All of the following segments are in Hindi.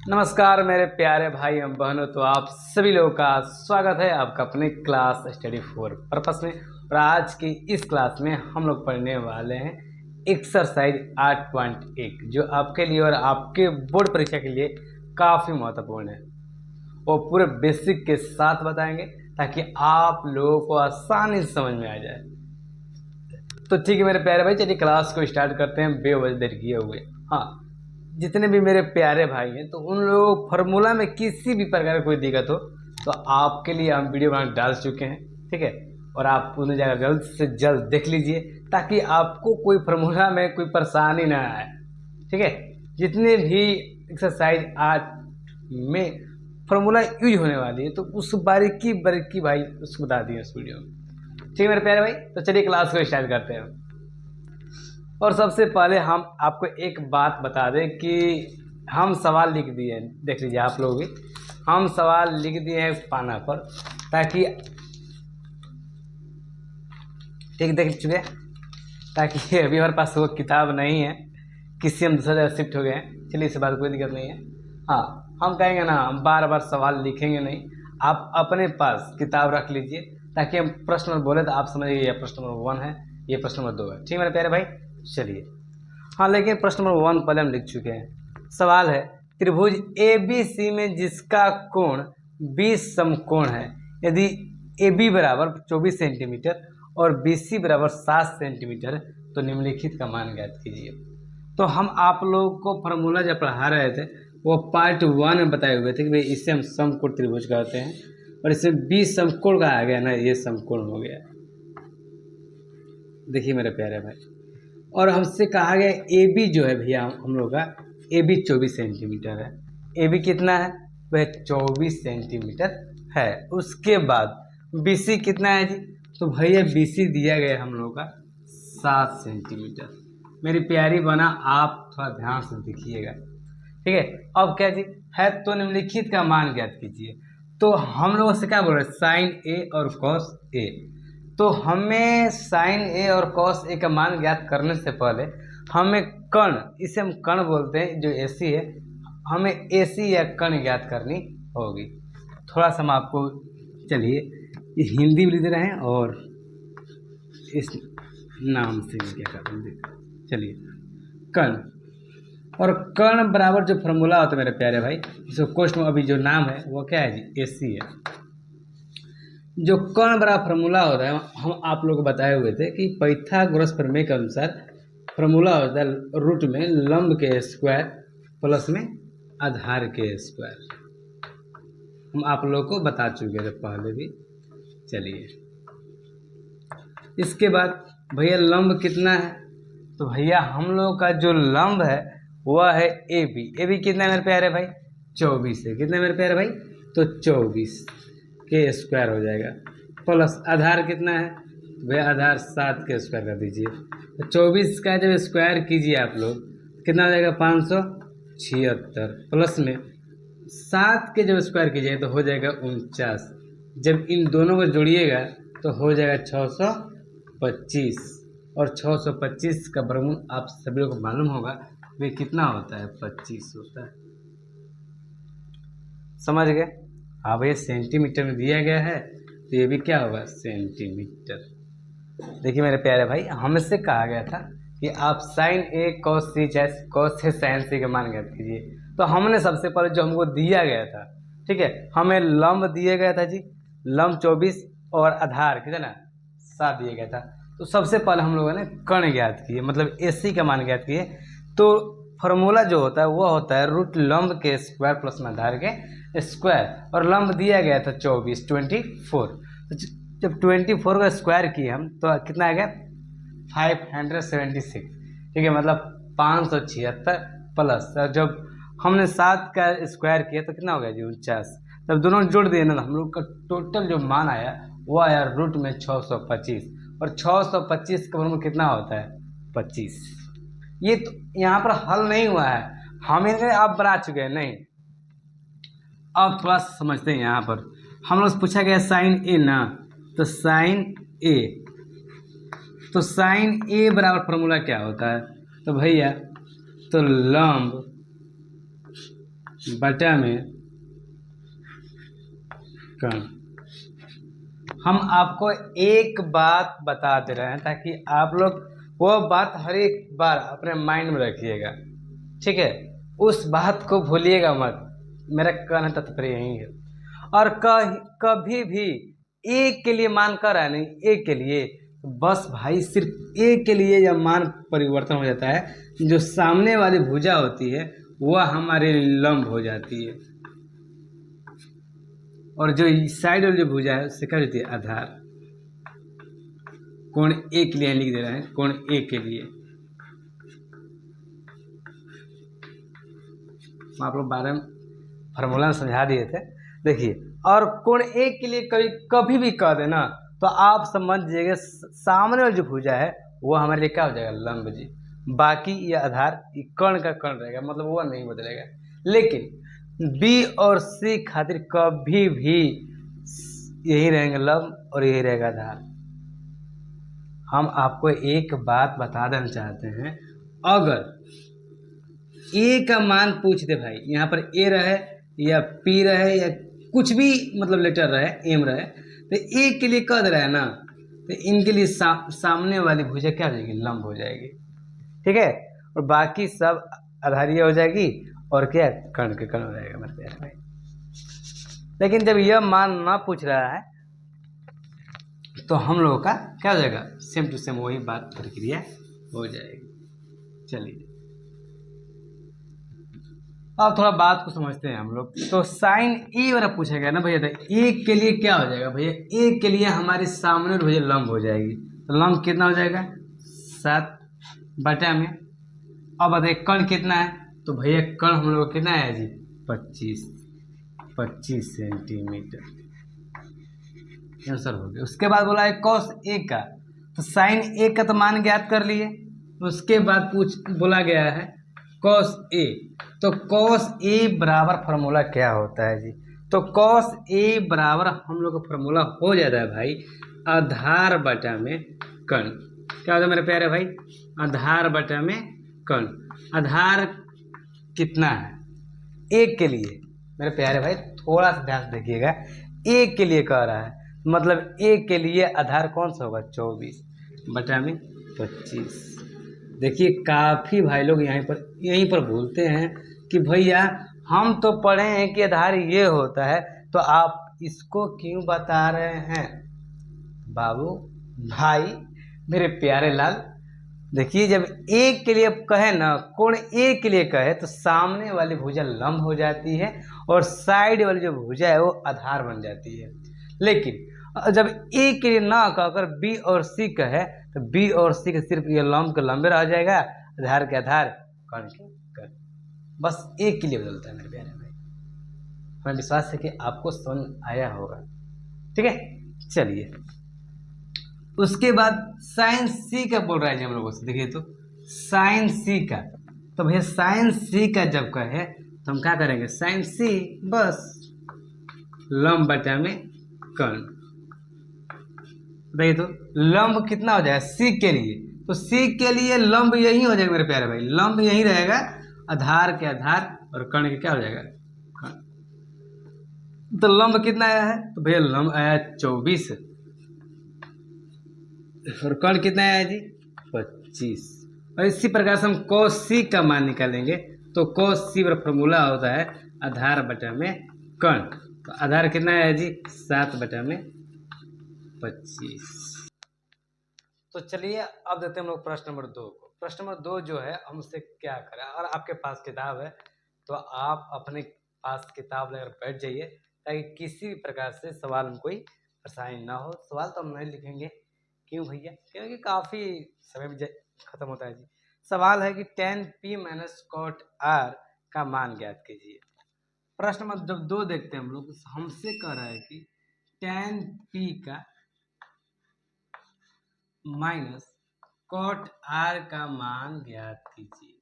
नमस्कार मेरे प्यारे भाई एवं बहनों, तो आप सभी लोगों का स्वागत है आपका अपने क्लास स्टडी फॉर पर्पस में। और आज की इस क्लास में हम लोग पढ़ने वाले हैं एक्सरसाइज 8.1 जो आपके लिए और आपके बोर्ड परीक्षा के लिए काफ़ी महत्वपूर्ण है। वो पूरे बेसिक के साथ बताएंगे ताकि आप लोगों को आसानी से समझ में आ जाए। तो ठीक है मेरे प्यारे भाई, चलिए क्लास को स्टार्ट करते हैं बेवजह देर किए हुए। हाँ, जितने भी मेरे प्यारे भाई हैं तो उन लोगों फार्मूला में किसी भी प्रकार की कोई दिक्कत हो तो आपके लिए हम वीडियो बना डाल चुके हैं, ठीक है। और आप उन्हें जाकर जल्द से जल्द देख लीजिए ताकि आपको कोई फार्मूला में कोई परेशानी ना आए, ठीक है। जितने भी एक्सरसाइज 8 में फार्मूला यूज होने वाली है तो उस बारीकी बारीकी भाई उसको बता दिए उस वीडियो में, ठीक है मेरे प्यारे भाई। तो चलिए क्लास को स्टार्ट करते हैं। और सबसे पहले हम आपको एक बात बता दें कि हम सवाल लिख दिए हैं, देख लीजिए आप लोग भी, हम सवाल लिख दिए हैं पाना पर ताकि ठीक देख चुके हैं, ताकि अभी हमारे पास वो किताब नहीं है, किसी हम दूसरा जगह शिफ्ट हो गए हैं। चलिए इस बात कोई दिक्कत नहीं है। हाँ, हम कहेंगे ना हम बार बार सवाल लिखेंगे नहीं, आप अपने पास किताब रख लीजिए ताकि हम प्रश्न नंबर बोले तो आप समझिए ये प्रश्न नंबर 1 है, ये प्रश्न नंबर 2 है, ठीक है मेरे प्यारे भाई। चलिए हाँ, लेकिन प्रश्न नंबर 1 पहले हम लिख चुके हैं। सवाल है त्रिभुज ए बी सी में जिसका कोण 20 समकोण है, यदि ए बी बराबर 24 सेंटीमीटर और बी सी बराबर 7 सेंटीमीटर तो निम्नलिखित का मान ज्ञात कीजिए। तो हम आप लोगों को फार्मूला जब पढ़ा रहे थे वो पार्ट 1 में बताए हुए थे कि भाई इसे हम समकोण त्रिभुज कहते हैं और इसमें 20 समकोण का आ गया ना, ये समकोण हो गया। देखिए मेरे प्यारे भाई, और हमसे कहा गया ए बी जो है भैया हम लोग का ए बी 24 सेंटीमीटर है। ए बी कितना है? वह 24 सेंटीमीटर है। उसके बाद बी सी कितना है जी? तो भैया बी सी दिया गया हम लोग का 7 सेंटीमीटर। मेरी प्यारी बना, आप थोड़ा ध्यान से देखिएगा, ठीक है। अब क्या जी है, तो निम्नलिखित का मान ज्ञात कीजिए। तो हम लोगों से क्या बोल रहे हैं, साइन ए और कॉस ए। तो हमें साइन ए और कॉस ए का मान ज्ञात करने से पहले हमें कर्ण, इसे हम कर्ण बोलते हैं, जो एसी है, हमें एसी या कर्ण ज्ञात करनी होगी। थोड़ा सा हम आपको, चलिए ये हिंदी भी लिख रहे हैं और इस नाम से क्या करते हैं, चलिए कर्ण। और कर्ण बराबर जो फॉर्मूला होता है मेरे प्यारे भाई, इसको क्वेश्चन अभी जो नाम है वो क्या है जी, एसी है। जो कर्ण बराबर फार्मूला होता है हम आप लोग को बताए हुए थे कि पाइथागोरस प्रमेय के अनुसार फार्मूला होता है रूट में लंब के स्क्वायर प्लस में आधार के स्क्वायर। हम आप लोग को बता चुके थे पहले भी। चलिए इसके बाद भैया लंब कितना है, तो भैया हम लोग का जो लंब है वह है ए बी। ए बी कितना है मेरे प्यारे भाई? 24 है। कितना है मेरे प्यारे भाई? तो 24 के स्क्वायर हो जाएगा, प्लस आधार कितना है भैया? आधार 7 के स्क्वायर कर दीजिए। तो 24 का जब स्क्वायर कीजिए आप लोग कितना हो जाएगा? 576, प्लस में 7 के जब स्क्वायर कीजिए तो हो जाएगा 49। जब इन दोनों को जोड़िएगा तो हो जाएगा 625। और 625 का वर्गमूल आप सभी को मालूम होगा वे कितना होता है? 25 होता है। समझ गए? हाँ भैया, सेंटीमीटर में दिया गया है तो ये भी क्या होगा? सेंटीमीटर। देखिए मेरे प्यारे भाई, हमसे कहा गया था कि आप साइन ए कॉस सी चाहे कॉस से साइन सी का मान ज्ञात कीजिए। तो हमने सबसे पहले जो हमको दिया गया था, ठीक है, हमें लंब दिया गया था जी, लंब 24 और आधार कितना 7 दिया गया था। तो सबसे पहले हम लोगों ने कर्ण ज्ञात किए, मतलब एसी का मान ज्ञात किए। तो फार्मूला जो होता है वो होता है रूट लंब के स्क्वायर प्लस में आधार के स्क्वायर। और लंब दिया गया था 24 24। तो जब 24 का स्क्वायर किए हम तो कितना आ गया? 576, ठीक है, मतलब 576 प्लस जब हमने 7 का स्क्वायर किया तो कितना हो गया जी? 49। जब दोनों जोड़ दिए ना, हम लोग का टोटल जो मान आया वो आया रूट में 625। और 625 का वर्गमूल कितना होता है? 25। ये तो यहाँ पर हल नहीं हुआ है, हम इन्हें आप बना चुके हैं नहीं। अब थोड़ा समझते हैं। यहाँ पर हम लोग से पूछा गया साइन ए ना, तो साइन ए, तो साइन ए बराबर फार्मूला क्या होता है? तो भैया तो लंब बटा में कण। हम आपको एक बात बता दे रहे हैं ताकि आप लोग वो बात हर एक बार अपने माइंड में रखिएगा, ठीक है। उस बात को भूलिएगा मत, मेरा कहना तात्पर्य यही है। और कभी भी एक के लिए मान कर है नहीं, एक के लिए बस भाई सिर्फ एक के लिए जब मान परिवर्तन हो जाता है, जो सामने वाली भुजा होती है वह हमारे लंब हो जाती है, और जो साइड वाली जो भुजा है उससे क्या होती है, आधार। कोण ए के लिए लिख दे रहे हैं, कोण ए के लिए आप लोग बारे में फार्मूला समझा दिए थे। देखिए, और कोण ए के लिए कभी भी कह देना तो आप समझ जाइएगा सामने वाली जो भुजा है वो हमारे लिए क्या हो जाएगा, लंब जी। बाकी ये आधार ये कण का कण रहेगा, मतलब वो नहीं बदलेगा। लेकिन बी और सी खातिर कभी भी यही रहेंगे लंब और यही रहेगा आधार। हम आपको एक बात बता देना चाहते हैं, अगर ए का मान पूछ दे भाई, यहाँ पर ए रहे या पी रहे या कुछ भी मतलब लेटर रहे, एम रहे, तो ए के लिए कह दे रहा है ना, तो इनके लिए सामने वाली भुजा क्या हो जाएगी, लंब हो जाएगी, ठीक है। और बाकी सब आधारीय हो जाएगी और क्या कण के कण हो जाएगा मेरे प्यारे भाई। लेकिन जब यह मान ना पूछ रहा है तो हम लोगों का क्या हो जाएगा, सेम टू सेम वही बात प्रक्रिया हो जाएगी। चलिए अब थोड़ा बात को समझते हैं हम लोग। तो साइन ए वाला पूछा गया ना भैया, तो ए के लिए क्या हो जाएगा भैया, ए के लिए हमारे सामने भैया लंब हो जाएगी, तो लंब कितना हो जाएगा 7 बटा में। अब बताइए कण कितना है, तो भैया कण हम लोग कितना है जी, 25 सेंटीमीटर आंसर हो गया। उसके बाद बोला है कॉस ए का, तो साइन ए का तो मान ज्ञात कर लिए। उसके बाद बोला गया है कॉस ए, तो कॉस ए बराबर फार्मूला क्या होता है जी, तो कॉस ए बराबर हम लोग का फार्मूला हो जाता है भाई आधार बटा में कण। क्या होता है मेरे प्यारे भाई, आधार बटा में कण। आधार कितना है एक के लिए, मेरे प्यारे भाई थोड़ा सा ध्यान से देखिएगा, एक के लिए कह रहा है, मतलब एक के लिए आधार कौन सा होगा, 24 बटा में 25। देखिए काफ़ी भाई लोग यहीं पर भूलते हैं कि भैया हम तो पढ़े हैं कि आधार ये होता है, तो आप इसको क्यों बता रहे हैं बाबू भाई मेरे प्यारे लाल। देखिए जब एक के लिए कहे ना, कोण ए के लिए कहे, तो सामने वाली भुजा लंब हो जाती है और साइड वाली जो भुजा है वो आधार बन जाती है। लेकिन जब ए के लिए ना कहकर बी और सी कहे, तो बी और सी के सिर्फ ये लंब के लंबे रह जाएगा, आधार के आधार कण के कण, बस एक के लिए बदलता है मेरे प्यारे भाई। हमें विश्वास है कि आपको समझ आया होगा, ठीक है। चलिए उसके बाद साइन सी का बोल रहा है जी हम लोगों से। देखिए तो साइन सी का, तो भैया साइन सी का जब कहे तो हम क्या करेंगे, साइन सी बस लंब बटा में कण। देखिए तो लंब कितना हो जाएगा सी के लिए, तो सी के लिए लंब यही हो जाएगा मेरे प्यारे भाई, लंब यही रहेगा, आधार के आधार और कण के क्या हो जाएगा कण। तो लंब कितना आया है, तो भैया लंब आया 24 और कण कितना आया जी 25। और इसी प्रकार से हम cos c का मान निकालेंगे, तो cos c पर फॉर्मूला होता है आधार बटा में कण। तो आधार कितना है जी 7 बटा में 25। तो चलिए अब देते हैं हम लोग प्रश्न नंबर 2 को। प्रश्न नंबर 2 जो है हम उससे क्या करें, और आपके पास किताब है तो आप अपने पास किताब लेकर बैठ जाइए, ताकि किसी भी प्रकार से सवाल में कोई परेशानी ना हो। सवाल तो हम नहीं लिखेंगे, क्यों भैया, क्योंकि काफ़ी समय में खत्म होता है जी। सवाल है कि tan p minus cot r का मान ज्ञात कीजिए। प्रश्न नंबर जब 2 देखते हैं हम लोग, हमसे कह रहा है कि tan p का माइनस cot r का मान ज्ञात कीजिए।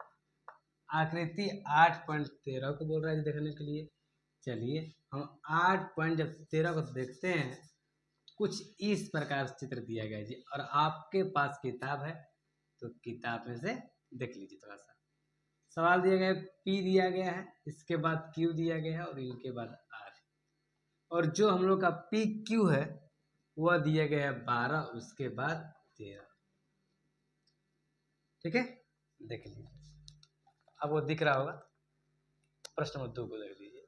आकृति 8.13 को बोल रहा है देखने के लिए। चलिए हम 8.13 को देखते हैं, कुछ इस प्रकार से चित्र दिया गया जी, और आपके पास किताब है तो किताब में से देख लीजिए थोड़ा सा। सवाल दिया गया है, P दिया गया है, इसके बाद Q दिया गया है और इनके बाद R, और जो हम लोग का PQ है वह दिया गया है 12, उसके बाद 13। ठीक है, देख लीजिए, अब वो दिख रहा होगा, प्रश्न नंबर 2 को देख लीजिए।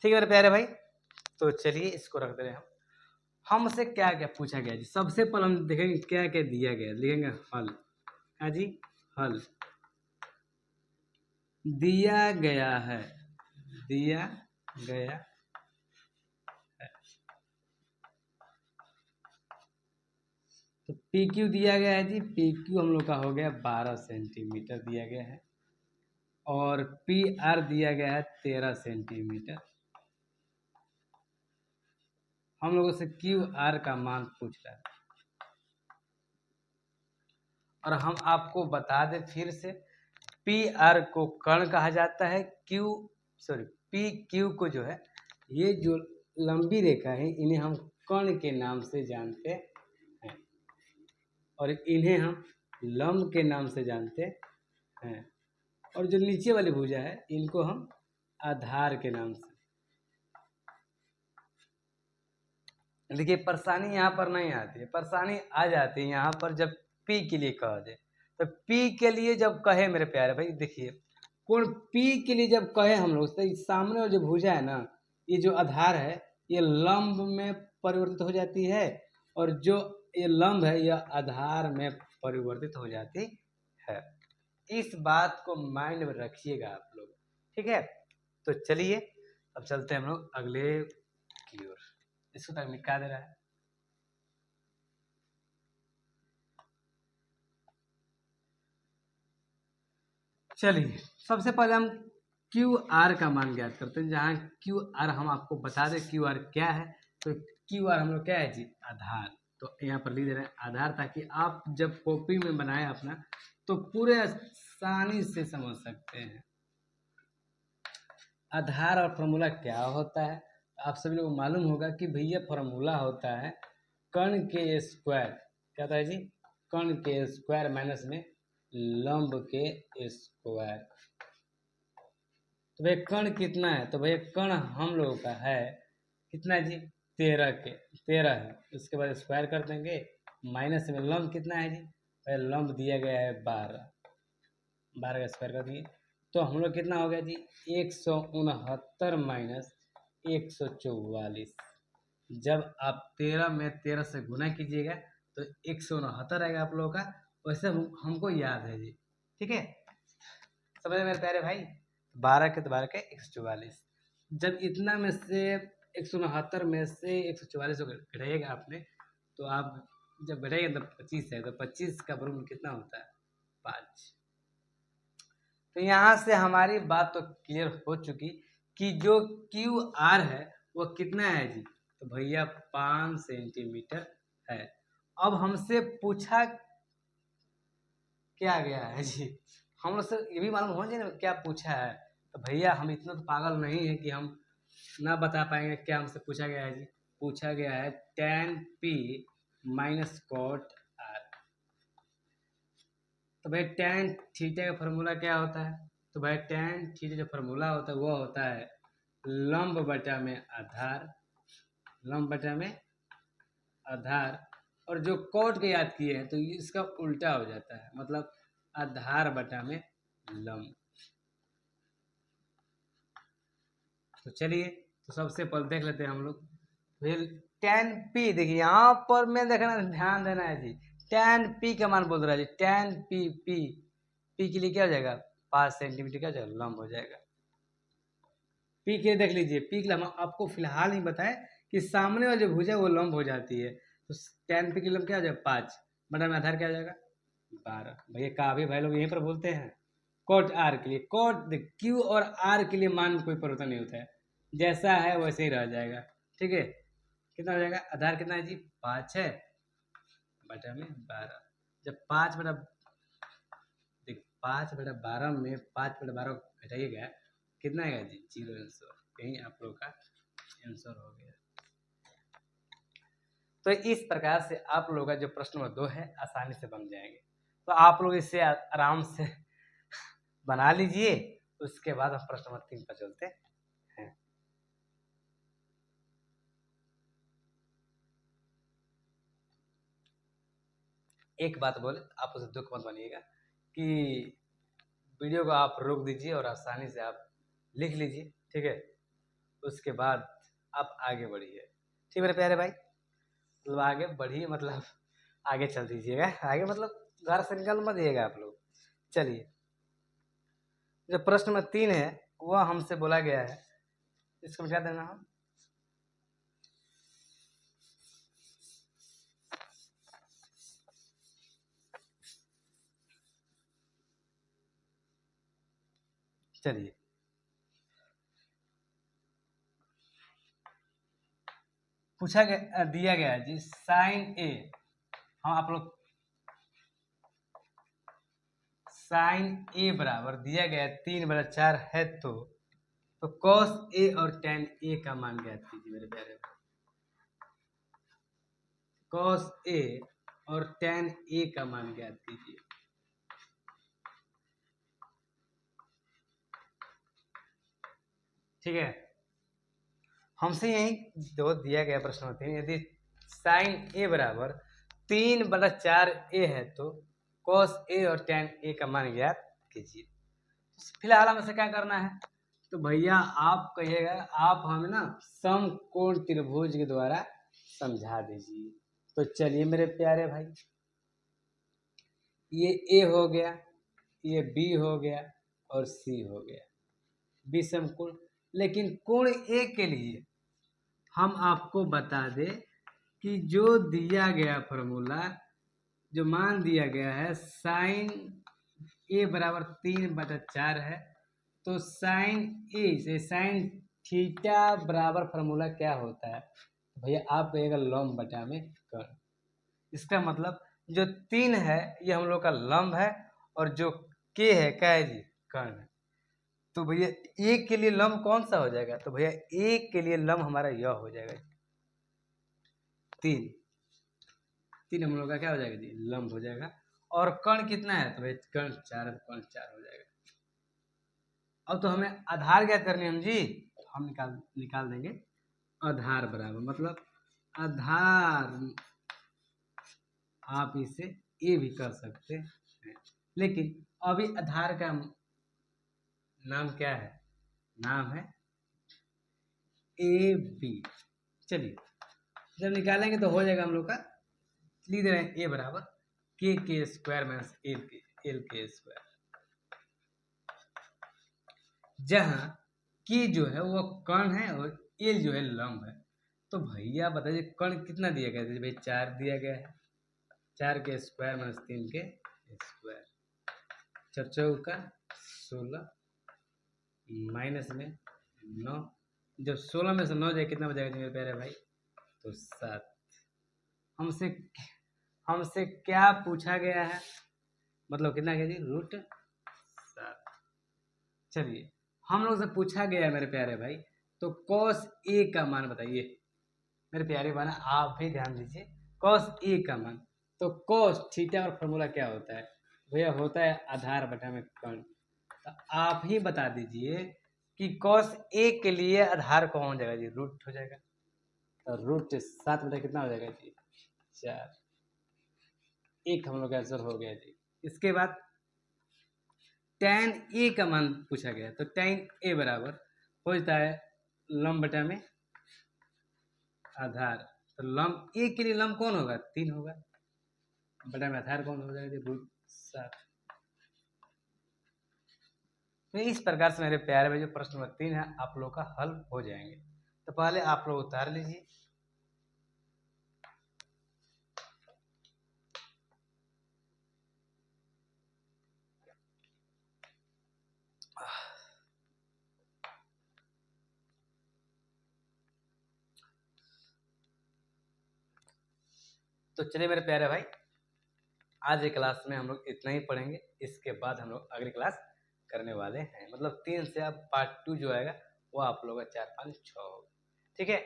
ठीक है मेरे प्यारे भाई, तो चलिए इसको रख दे रहे हैं हम। हमसे क्या क्या पूछा गया जी, सबसे पहले हम देखेंगे क्या क्या दिया गया, लिखेंगे हल। हाँ जी, हल दिया गया है, दिया गया है, तो PQ दिया गया है जी, PQ हम लोग का हो गया 12 सेंटीमीटर दिया गया है, और PR दिया गया है 13 सेंटीमीटर। हम लोगों से QR का मान पूछ रहा है, और हम आपको बता दें फिर से, PR को कण कहा जाता है, PQ को जो है, ये जो लंबी रेखा है इन्हें हम कण के नाम से जानते हैं, और इन्हें हम लंब के नाम से जानते हैं, और जो नीचे वाली भुजा है इनको हम आधार के नाम से। देखिए परेशानी यहाँ पर नहीं आती है, परेशानी आ जाती है यहाँ पर जब P के लिए कह दे। तो P के लिए जब कहे मेरे प्यारे भाई, देखिए कोण P के लिए जब कहे हम लोग, तो सामने वाली जो भुजा है ना, ये जो आधार है ये लंब में परिवर्तित हो जाती है, और जो ये लंब है यह आधार में परिवर्तित हो जाती है। इस बात को माइंड में रखिएगा आप लोग, ठीक है। तो चलिए अब चलते हैं हम लोग अगले की ओर। इसको तक निकाल दे रहा है। चलिए सबसे पहले हम QR का मान ज्ञात करते हैं, जहाँ QR हम आपको बता दें QR क्या है। तो QR हम लोग क्या है जी, आधार। तो यहाँ पर लिख दे रहे हैं आधार, ताकि आप जब कॉपी में बनाए अपना तो पूरे आसानी से समझ सकते हैं आधार और फॉर्मूला क्या होता है। आप सभी लोगों को मालूम होगा कि भैया फॉर्मूला होता है कण के स्क्वायर, क्या होता है जी, कण के स्क्वायर माइनस में लंब के स्क्वायर। तो भैया कण कितना है, तो भैया कण हम लोगों का है कितना है जी, 13 है, उसके बाद स्क्वायर कर देंगे, माइनस में लंब कितना है जी, भैया लंब दिया गया है 12 का स्क्वायर कर दिए, तो हम लोग कितना हो गया जी, 169 माइनस 144। जब आप 13 में 13 से गुना कीजिएगा तो 169 आएगा आप लोगों का। वैसे हमको याद है जी, ठीक है, समझ मेरे प्यारे भाई। 12 के 144, जब इतना में से 169 में से 144 को घटाइएगा आपने, तो आप जब घटाइएगा तो 25 है, तो 25 का वर्गमूल कितना होता है, 5। तो यहाँ से हमारी बात तो क्लियर हो चुकी कि जो QR है वो कितना है जी, तो भैया 5 सेंटीमीटर है। अब हमसे पूछा क्या गया है जी, हम लोग से ये भी मालूम होना चाहिए ना क्या पूछा है। तो भैया हम इतना तो पागल नहीं है कि हम ना बता पाएंगे क्या हमसे पूछा गया है जी। पूछा गया है tan P minus cot R। तो भाई tan थीटा का फार्मूला क्या होता है, तो भाई tan थीटा जो फार्मूला होता है वो होता है लंब बटा में आधार, लंब बटा में आधार, और जो कॉट के याद किए हैं तो इसका उल्टा हो जाता है, मतलब आधार बटा में लंब। तो चलिए तो सबसे पहले देख लेते हैं हम लोग, फिर tan P, देखिए यहाँ पर मैं देखना ध्यान देना है जी, tan P का मान बोल रहा है जी, tan P के लिए क्या हो जाएगा, 5 सेंटीमीटर का जो लंब हो जाएगा। P के लिए देख लीजिए, P के लिए हम आपको फिलहाल नहीं बताए कि सामने वाली जो भुजा वो लंब हो जाती है, तो tan P के लंब क्या हो जाएगा, 5 बटा में आधार क्या हो जाएगा, 12। भैया काफी भाई लोग यहीं पर बोलते हैं कोट R के लिए, कोट Q और R के लिए मान कोई परिवर्तन नहीं होता है, जैसा है वैसे ही रह जाएगा, ठीक है। कितना हो जाएगा, आधार कितना है जी, 5 है, बटा में 12। जब 5 बटा 12 में 5 बटा 12 घटाइएगा कितना आएगा जी, 0 आंसर। यही आप लोग का आंसर हो गया। तो इस प्रकार से आप लोगों का जो प्रश्न नंबर 2 है आसानी से बन जाएंगे। तो आप लोग इससे आराम से बना लीजिए, उसके बाद हम प्रश्न नंबर 3 पर चलते हैं। एक बात बोले, आप उसे दुख मत बनिएगा कि वीडियो को आप रोक दीजिए और आसानी से आप लिख लीजिए, ठीक है। उसके बाद आप आगे बढ़िए, ठीक मेरे प्यारे भाई। मतलब आगे बढ़िए मतलब आगे चल दीजिएगा, आगे मतलब घर से निकल मत दिएगा आप लोग। चलिए, जो प्रश्न नंबर 3 है वह हमसे बोला गया है, इसको मिटा देना हम। चलिए, पूछा गया, दिया गया है जी साइन ए। हाँ आप लोग, साइन ए बराबर दिया गया है 3/4 है, तो कॉस ए और टेन ए का मान ज्ञात कीजिए मेरे प्यारे। कॉस ए और टेन ए का मान ज्ञात कीजिए। ठीक है, हमसे यही दो दिया गया प्रश्न होते हैं। यदि साइन ए बराबर 3/4 ए है तो कॉस ए और टेन ए का मान ज्ञात कीजिए। फिलहाल हमें से क्या करना है, तो भैया आप कहिएगा, आप हमें ना समकोण त्रिभुज के द्वारा समझा दीजिए। तो चलिए मेरे प्यारे भाई, ये ए हो गया, ये बी हो गया और सी हो गया, बी समकोण। लेकिन कोण ए के लिए हम आपको बता दें कि जो दिया गया फॉर्मूला, जो मान दिया गया है साइन ए बराबर 3/4 है, तो साइन ए से साइन थीटा बराबर फॉर्मूला क्या होता है भैया, आप कहिएगा लंब बटा में कर्ण। इसका मतलब जो 3 है ये हम लोग का लंब है, और जो के है क्या है जी, कर्ण है। तो भैया ए के लिए लंब कौन सा हो जाएगा, तो भैया ए के लिए लंब हमारा यह हो जाएगा 3। 3 हम लोग का क्या हो जाएगा जी, लंब हो जाएगा। और कर्ण कितना है, तो भाई कर्ण 4 है, कर्ण 4 हो जाएगा। अब तो हमें आधार ज्ञात करनी है हम जी, हम निकाल देंगे आधार बराबर, मतलब आधार आप इसे ए भी कर सकते हैं, लेकिन अभी आधार का नाम क्या है, नाम है ए बी। चलिए, जब निकालेंगे तो हो जाएगा हम लोग का, लिख दे रहे हैं ए बराबर के स्क्वायर माइनस एल के स्क्वायर, जहाँ के जो है वो कर्ण है और एल जो है लंब है। तो भैया बताइए कर्ण कितना दिया गया है, भाई 4 दिया गया है, 4 के स्क्वायर माइनस 3 के स्क्वायर, 4 चौका 16 माइनस में 9, जब 16 में से 9 जाए कितना बचेगा मेरे प्यारे भाई, तो 7। हमसे क्या पूछा गया है, मतलब कितना गया जी, √7। चलिए, हम लोग से पूछा गया है मेरे प्यारे भाई, तो कॉस ए का मान बताइए मेरे प्यारे भाई, आप भी ध्यान दीजिए। कॉस ए का मान, तो कॉस थीटा और फॉर्मूला क्या होता है भैया, होता है आधार बटा में कर्ण। तो आप ही बता दीजिए कि कॉस ए के लिए आधार कौन हो जाएगा जी, रूट हो जाएगा। तो √7 बटा कितना हो जाएगा जी, 4। एक हम लोग का आंसर हो गया जी। इसके बाद tan ए का मान पूछा गया, तो tan ए बराबर हो जाता है लंब बटा में आधार। तो लंब ए के लिए लंब कौन होगा, 3 होगा, बटा में आधार कौन हो जाएगा, √7। तो इस प्रकार से मेरे प्यारे भाई जो प्रश्न नंबर 3 है आप लोग का हल हो जाएंगे। तो पहले आप लोग उतार लीजिए। तो चलिए मेरे प्यारे भाई, आज की क्लास में हम लोग इतना ही पढ़ेंगे। इसके बाद हम लोग अगली क्लास करने वाले हैं, मतलब 3 से अब पार्ट 2 जो आएगा वो आप लोगों का 4, 5, 6 होगा। ठीक है,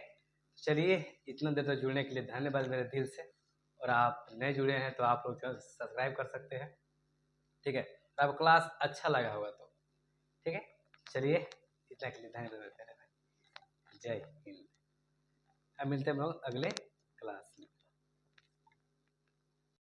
चलिए इतना देर तक जुड़ने के लिए धन्यवाद मेरे दिल से। और आप नए जुड़े हैं तो आप लोग चैनल सब्सक्राइब कर सकते हैं। ठीक है, तो अब क्लास अच्छा लगा होगा तो ठीक है, चलिए इतना के लिए धन्यवाद देते हैं। जय हिंद। अब मिलते हैं हम लोग अगले